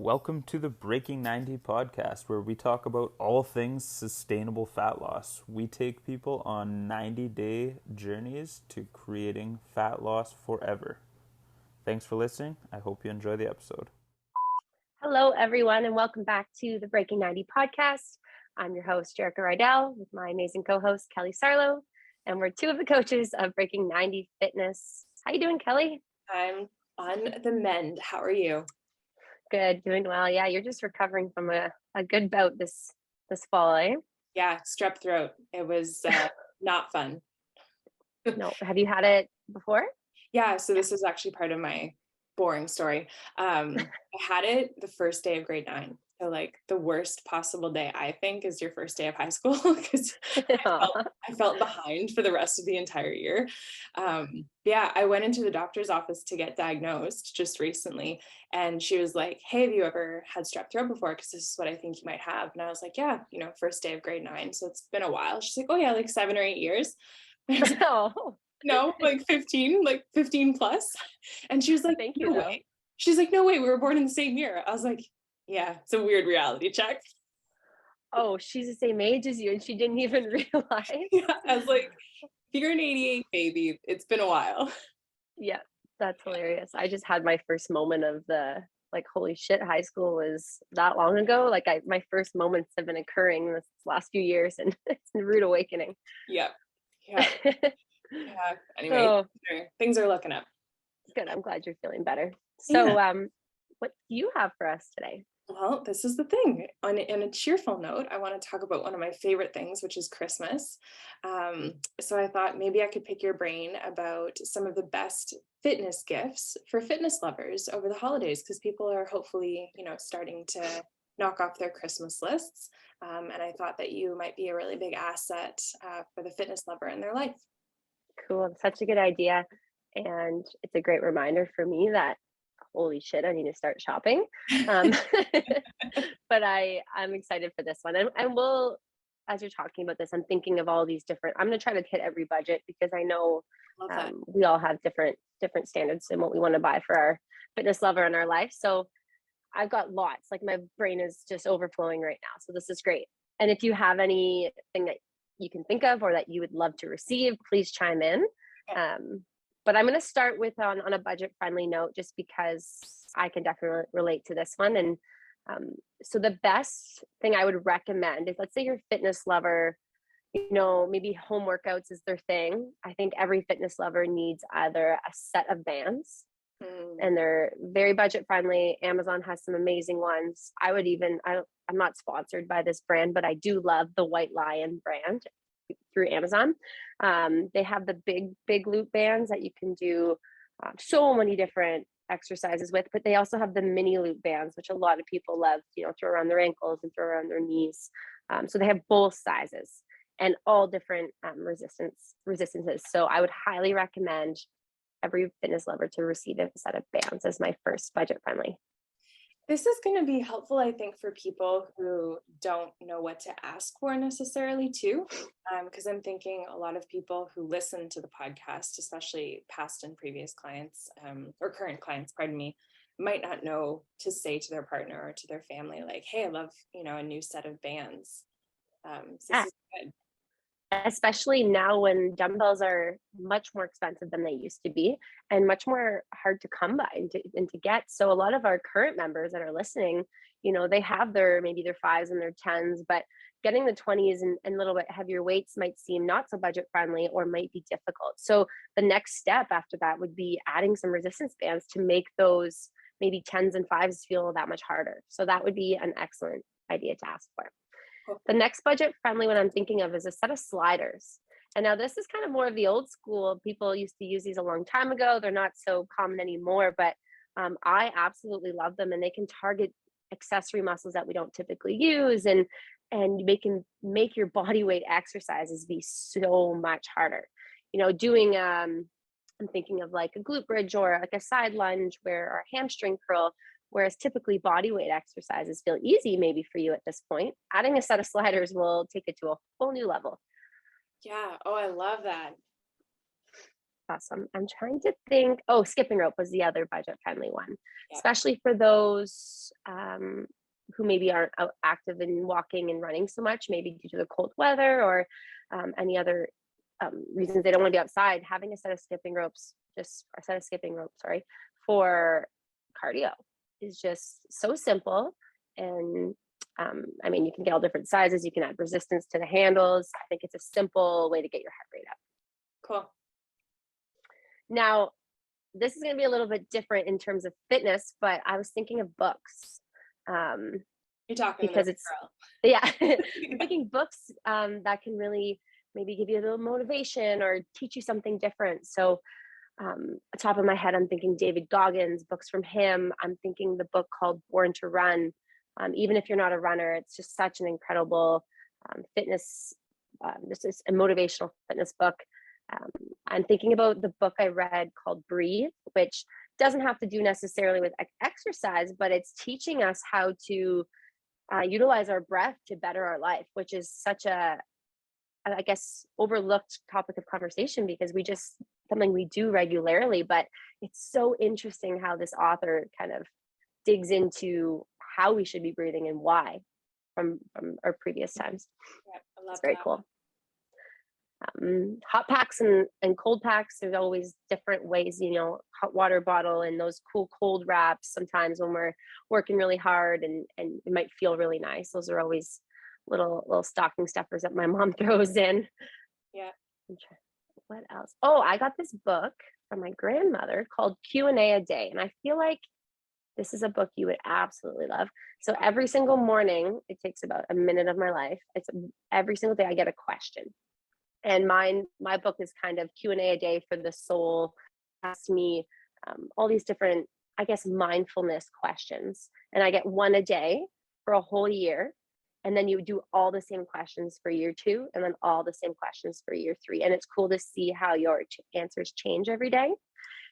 Welcome to the Breaking 90 podcast, where we talk about all things sustainable fat loss. We take people on 90-day journeys to creating fat loss forever. Thanks for listening. I hope you enjoy the episode. Hello, everyone, and welcome back to the Breaking 90 podcast. I'm your host, Jerrika Rydell, with my amazing co-host, Kelly Sarlo, and we're two of the coaches of Breaking 90 Fitness. How you doing, Kelly? I'm on the mend. How are you? Good, doing well. Yeah, you're just recovering from a good bout this fall, eh? Yeah, strep throat. It was not fun. No, have you had it before? Yeah, so this is actually part of my boring story. I had it the first day of grade 9. So like the worst possible day, I think, is your first day of high school because I felt behind for the rest of the entire year. I went into the doctor's office to get diagnosed just recently. And she was like, hey, have you ever had strep throat before? Because this is what I think you might have. And I was like, yeah, first day of grade 9. So it's been a while. She's like, oh yeah, like 7 or 8 years. Oh. No, like 15 plus. And she was like, Thank no you, way. She's like, no way, we were born in the same year. I was like, yeah, it's a weird reality check. Oh, she's the same age as you and she didn't even realize. Yeah, I was like, if you're an 88 baby, it's been a while. Yeah, that's hilarious. I just had my first moment of holy shit, high school was that long ago. My first moments have been occurring this last few years and it's a rude awakening. Yeah. Anyway, things are looking up. Good. I'm glad you're feeling better. So, what do you have for us today? Well, this is the thing. On a cheerful note, I want to talk about one of my favorite things, which is Christmas. So I thought maybe I could pick your brain about some of the best fitness gifts for fitness lovers over the holidays, because people are hopefully, starting to knock off their Christmas lists. And I thought that you might be a really big asset for the fitness lover in their life. Cool. Such a good idea. And it's a great reminder for me that holy shit, I need to start shopping. But I'm excited for this one. And we'll, as you're talking about this, I'm thinking of all these different, I'm going to try to hit every budget because I know we all have different standards in what we want to buy for our fitness lover in our life. So I've got lots, like my brain is just overflowing right now. So this is great. And if you have anything that you can think of or that you would love to receive, please chime in. Okay. But I'm going to start with on a budget friendly note, just because I can definitely relate to this one. And so the best thing I would recommend is, let's say you're a fitness lover, maybe home workouts is their thing. I think every fitness lover needs either a set of bands and they're very budget friendly. Amazon has some amazing ones. I'm not sponsored by this brand, but I do love the White Lion brand through Amazon. They have the big loop bands that you can do so many different exercises with, but they also have the mini loop bands, which a lot of people love, throw around their ankles and throw around their knees. So they have both sizes and all different resistances. So I would highly recommend every fitness lover to receive a set of bands as my first budget friendly. This is going to be helpful, I think, for people who don't know what to ask for necessarily too, because I'm thinking a lot of people who listen to the podcast, especially past and previous clients or current clients, pardon me, might not know to say to their partner or to their family, like, hey, I love, a new set of bands. So this is good. Especially now when dumbbells are much more expensive than they used to be and much more hard to come by and to get. So a lot of our current members that are listening, they have maybe their 5s and their 10s, but getting the 20s and a little bit heavier weights might seem not so budget friendly or might be difficult. So the next step after that would be adding some resistance bands to make those maybe 10s and 5s feel that much harder. So that would be an excellent idea to ask for. The next budget friendly one I'm thinking of is a set of sliders. And now this is kind of more of the old school. People used to use these a long time ago. They're not so common anymore, but I absolutely love them. And they can target accessory muscles that we don't typically use. And they can make your body weight exercises be so much harder. I'm thinking of like a glute bridge or like a side lunge or a hamstring curl. Whereas typically body weight exercises feel easy maybe for you at this point. Adding a set of sliders will take it to a whole new level. Yeah. Oh, I love that. Awesome. I'm trying to think. Oh, skipping rope was the other budget-friendly one, Yeah. especially for those who maybe aren't out active in walking and running so much, maybe due to the cold weather or any other reasons they don't want to be outside. Having a set of skipping ropes, sorry, for cardio is just so simple. And I mean, you can get all different sizes. You can add resistance to the handles. I think it's a simple way to get your heart rate up. Cool. Now, this is going to be a little bit different in terms of fitness, but I was thinking of books. You're talking because to it's girl. Yeah, I'm thinking books that can really maybe give you a little motivation or teach you something different. So, top of my head, I'm thinking David Goggins, books from him. I'm thinking the book called Born to Run. Even if you're not a runner, it's just such an incredible fitness. This is a motivational fitness book. I'm thinking about the book I read called Breathe, which doesn't have to do necessarily with exercise, but it's teaching us how to utilize our breath to better our life, which is such a, I guess, overlooked topic of conversation because we just something we do regularly. But it's so interesting how this author kind of digs into how we should be breathing and why from our previous times. Yeah, I love It's very that. cool. Hot packs and cold packs, there's always different ways, hot water bottle and those cool cold wraps sometimes when we're working really hard and it might feel really nice. Those are always little stocking stuffers that my mom throws in. Yeah. What else? Oh, I got this book from my grandmother called Q&A a Day. And I feel like this is a book you would absolutely love. So every single morning, it takes about a minute of my life. It's every single day I get a question. And my book is kind of Q&A a day for the soul. Ask me all these different, I guess, mindfulness questions. And I get one a day for a whole year. And then you do all the same questions for year 2, and then all the same questions for year 3. And it's cool to see how your answers change every day.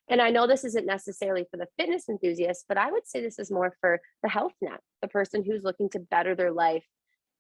And I know this isn't necessarily for the fitness enthusiast, but I would say this is more for the health nut, the person who's looking to better their life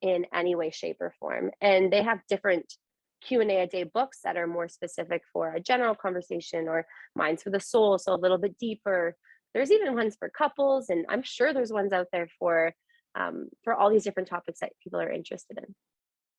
in any way, shape, or form. And they have different Q&A a day books that are more specific for a general conversation, or mine's for the soul, so a little bit deeper. There's even ones for couples, and I'm sure there's ones out there for all these different topics that people are interested in.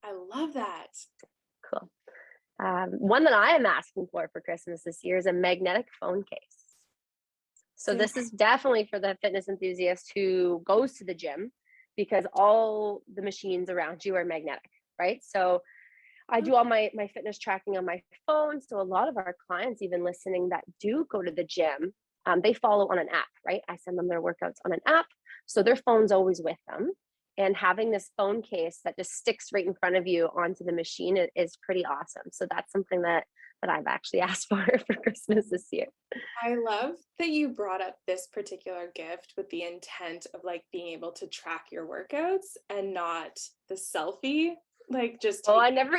I love that. Cool. One that I am asking for Christmas this year is a magnetic phone case. So this is definitely for the fitness enthusiast who goes to the gym, because all the machines around you are magnetic, right? So I do all my fitness tracking on my phone. So a lot of our clients, even listening, that do go to the gym, they follow on an app, right? I send them their workouts on an app. So their phone's always with them. And having this phone case that just sticks right in front of you onto the machine is pretty awesome. So that's something that I've actually asked for Christmas this year. I love that you brought up this particular gift with the intent of like being able to track your workouts and not the selfie. Like just I never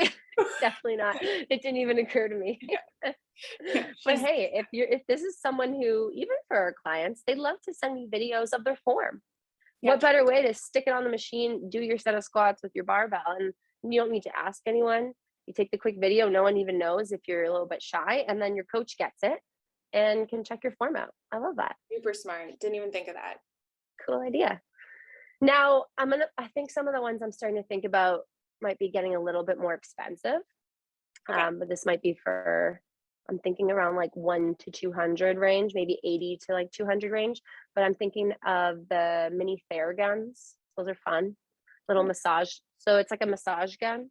definitely not. It didn't even occur to me. Yeah. But hey, if this is someone who, even for our clients, they'd love to send me videos of their form. Yeah. What better way to stick it on the machine, do your set of squats with your barbell, and you don't need to ask anyone. You take the quick video, no one even knows if you're a little bit shy, and then your coach gets it and can check your form out. I love that. Super smart. Didn't even think of that. Cool idea. Now, I think some of the ones I'm starting to think about might be getting a little bit more expensive. Okay. But this might be I'm thinking around like 1 to 200 range, maybe 80 to like 200 range. But I'm thinking of the mini Fair guns. Those are fun. Little massage. So it's like a massage gun,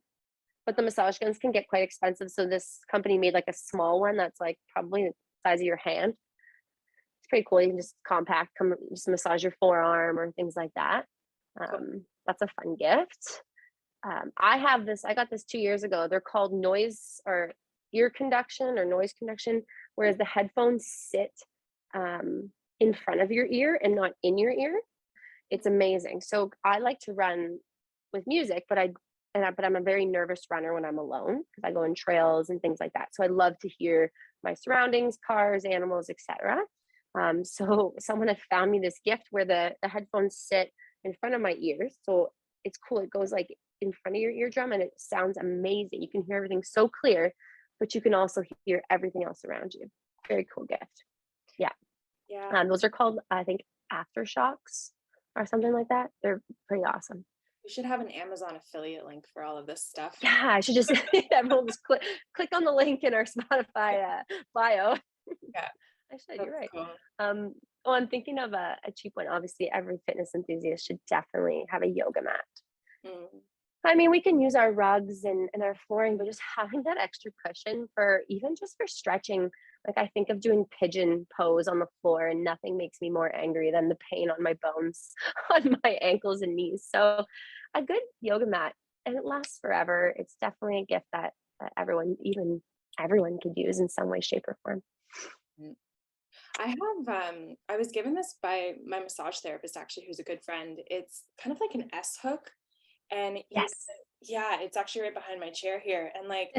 but the massage guns can get quite expensive. So this company made like a small one that's like probably the size of your hand. It's pretty cool. You can just just massage your forearm or things like that. That's a fun gift. I got this 2 years ago. They're called noise or noise conduction, whereas the headphones sit in front of your ear and not in your ear. It's amazing. So I like to run with music, but I'm a very nervous runner when I'm alone, because I go in trails and things like that. So I love to hear my surroundings, cars, animals, etc. So someone had found me this gift where the headphones sit in front of my ears. So it's cool. It goes like in front of your eardrum and it sounds amazing. You can hear everything so clear, but you can also hear everything else around you. Very cool gift. Yeah. Yeah. Those are called, I think, aftershocks or something like that. They're pretty awesome. We should have an Amazon affiliate link for all of this stuff. Yeah, I should just everyone just click on the link in our Spotify bio. Yeah, I should. that's You're right. cool. Oh, I'm thinking of a cheap one. Obviously, every fitness enthusiast should definitely have a yoga mat. Mm. I mean, we can use our rugs and our flooring, but just having that extra cushion for even just for stretching. Like I think of doing pigeon pose on the floor, and nothing makes me more angry than the pain on my bones, on my ankles and knees. So, a good yoga mat, and it lasts forever. It's definitely a gift that everyone, even everyone, could use in some way, shape, or form. Mm. I was given this by my massage therapist, actually, who's a good friend. It's kind of like an S hook. And Yes. yeah, it's actually right behind my chair here. And like,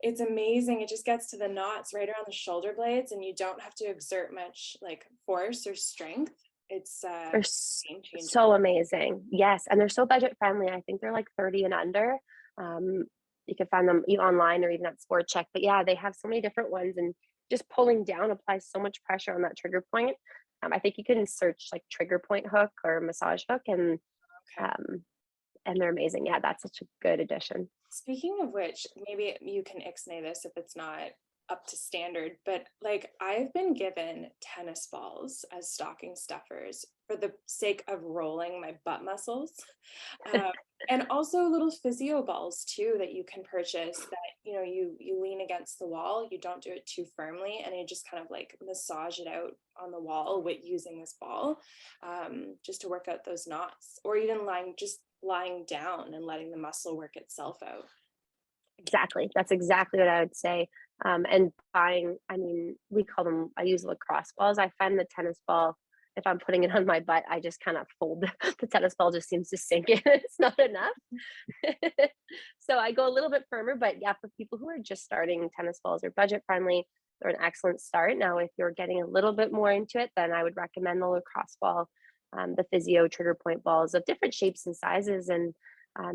it's amazing. It just gets to the knots right around the shoulder blades, and you don't have to exert much like force or strength. It's They're game changer. so amazing. Yes. And they're so budget friendly. I think they're like 30 and under. You can find them even online or even at Sport Check. But yeah, they have so many different ones, and just pulling down applies so much pressure on that trigger point. I think you can search like trigger point hook or massage hook, and Okay. they're amazing. Yeah, that's such a good addition. Speaking of which, maybe you can ixnay this if it's not up to standard, but like I've been given tennis balls as stocking stuffers for the sake of rolling my butt muscles. And also little physio balls too that you can purchase that, you lean against the wall, you don't do it too firmly, and you just kind of like massage it out on the wall with using this ball, just to work out those knots, or even lying down and letting the muscle work itself out. Exactly. That's exactly what I would say. And buying, I mean, I use lacrosse balls. I find the tennis ball, if I'm putting it on my butt, I just kind of fold the tennis ball just seems to sink in. It's not enough. So I go a little bit firmer, but yeah, for people who are just starting, tennis balls are budget friendly. They're an excellent start. Now, if you're getting a little bit more into it, then I would recommend the lacrosse ball, the physio trigger point balls of different shapes and sizes. And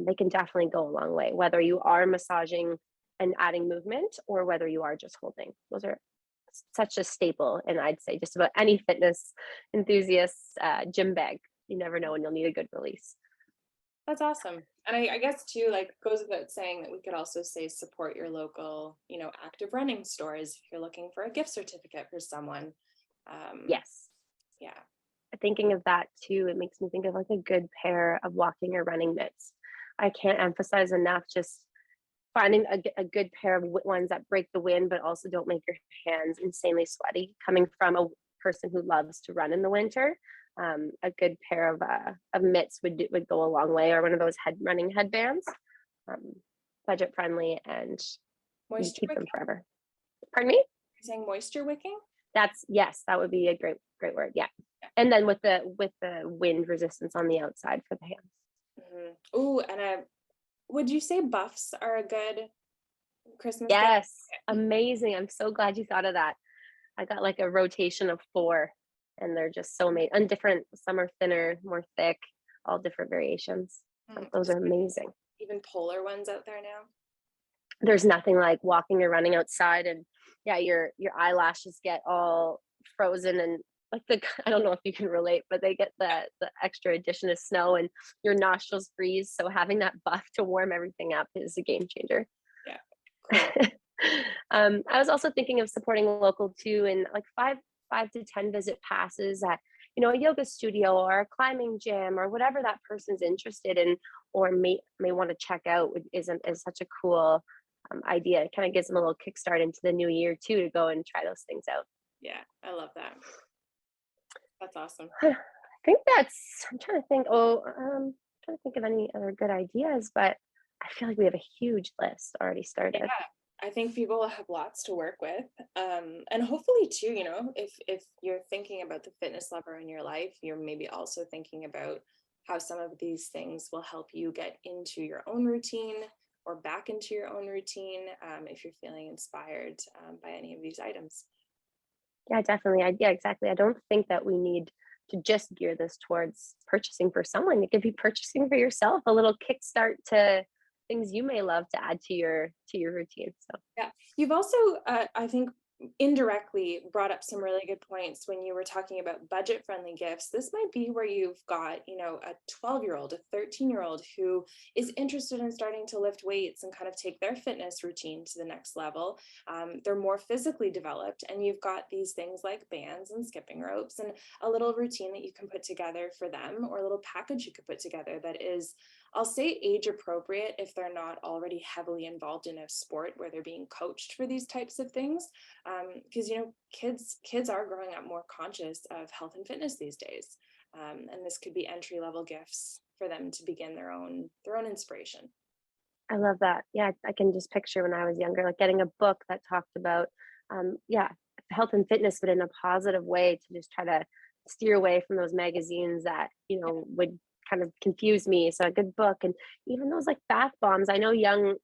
they can definitely go a long way, whether you are massaging and adding movement or whether you are just holding. Those are such a staple. And I'd say just about any fitness enthusiast's gym bag. You never know when you'll need a good release. That's awesome. And I guess too, like goes without saying that we could also say support your local, active running stores if you're looking for a gift certificate for someone. Yes. Yeah. Thinking of that too, it makes me think of like a good pair of walking or running mitts. I can't emphasize enough just finding a good pair of ones that break the wind, but also don't make your hands insanely sweaty. Coming from a person who loves to run in the winter, a good pair of mitts would go a long way, or one of those running headbands, budget friendly, and you Moisture keep them wicking? forever. Pardon me? You're saying moisture wicking? Yes, that would be a great word. Yeah. And then with the wind resistance on the outside for the hands. Mm-hmm. Oh, and would you say buffs are a good Christmas gift? Yes, amazing. I'm so glad you thought of that. I got like a rotation of 4, and they're just so made and different. Some are thinner, more thick, all different variations. Those are amazing. Even polar ones out there now. There's nothing like walking or running outside, and yeah, your eyelashes get all frozen, and like I don't know if you can relate, but they get the extra addition of snow, and your nostrils freeze. So having that buff to warm everything up is a game changer. Yeah. Cool. I was also thinking of supporting local too, and like 5 to 10 visit passes at a yoga studio or a climbing gym or whatever that person's interested in or may want to check out is such a cool idea. It kind of gives them a little kickstart into the new year too, to go and try those things out. Yeah, I love that. That's awesome. I'm trying to think. I'm trying to think of any other good ideas, but I feel like we have a huge list already started. Yeah, I think people have lots to work with. And hopefully too, if you're thinking about the fitness lover in your life, you're maybe also thinking about how some of these things will help you get into your own routine or back into your own routine, if you're feeling inspired by any of these items. Yeah, definitely. Yeah, exactly. I don't think that we need to just gear this towards purchasing for someone. You could be purchasing for yourself, a little kickstart to things you may love to add to your routine. So Yeah. You've also, I think, indirectly brought up some really good points when you were talking about budget friendly gifts. This might be where you've got, a 12-year-old, a 13-year-old who is interested in starting to lift weights and kind of take their fitness routine to the next level. They're more physically developed, and you've got these things like bands and skipping ropes and a little routine that you can put together for them, or a little package you could put together that is, I'll say, age appropriate if they're not already heavily involved in a sport where they're being coached for these types of things. Because kids are growing up more conscious of health and fitness these days, and this could be entry level gifts for them to begin their own inspiration. I love that. Yeah, I can just picture when I was younger, like getting a book that talked about, health and fitness, but in a positive way, to just try to steer away from those magazines that, would kind of confuse me. So a good book, and even those like bath bombs. I know young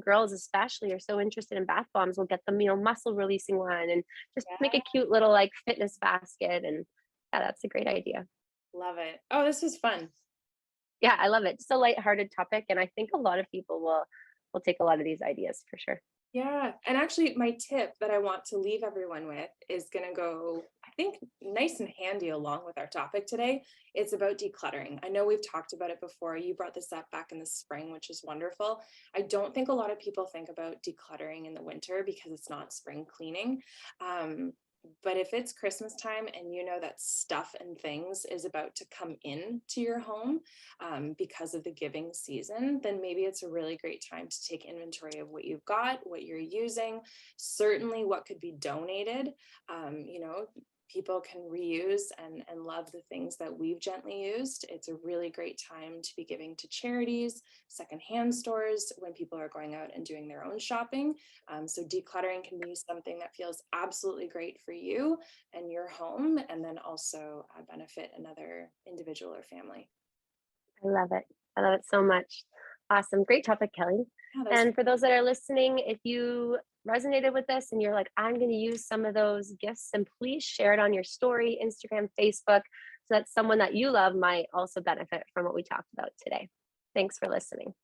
girls especially are so interested in bath bombs. We'll get them, muscle releasing one, and just make a cute little like fitness basket. And yeah, that's a great idea. Love it. Oh, this was fun. Yeah, I love it. It's a lighthearted topic, and I think a lot of people will take a lot of these ideas for sure. Yeah. And actually, my tip that I want to leave everyone with is going to go, I think, nice and handy along with our topic today. It's about decluttering. I know we've talked about it before. You brought this up back in the spring, which is wonderful. I don't think a lot of people think about decluttering in the winter because it's not spring cleaning. But if it's Christmas time and that stuff and things is about to come in to your home because of the giving season, then maybe it's a really great time to take inventory of what you've got, what you're using, certainly what could be donated. People can reuse and love the things that we've gently used. It's a really great time to be giving to charities, secondhand stores, when people are going out and doing their own shopping. So decluttering can be something that feels absolutely great for you and your home, and then also benefit another individual or family. I love it. I love it so much. Awesome. Great topic, Kelly. Yeah, And for those that are listening, if you resonated with this and you're like, I'm going to use some of those gifts, and please share it on your story, Instagram, Facebook, so that someone that you love might also benefit from what we talked about today. Thanks for listening.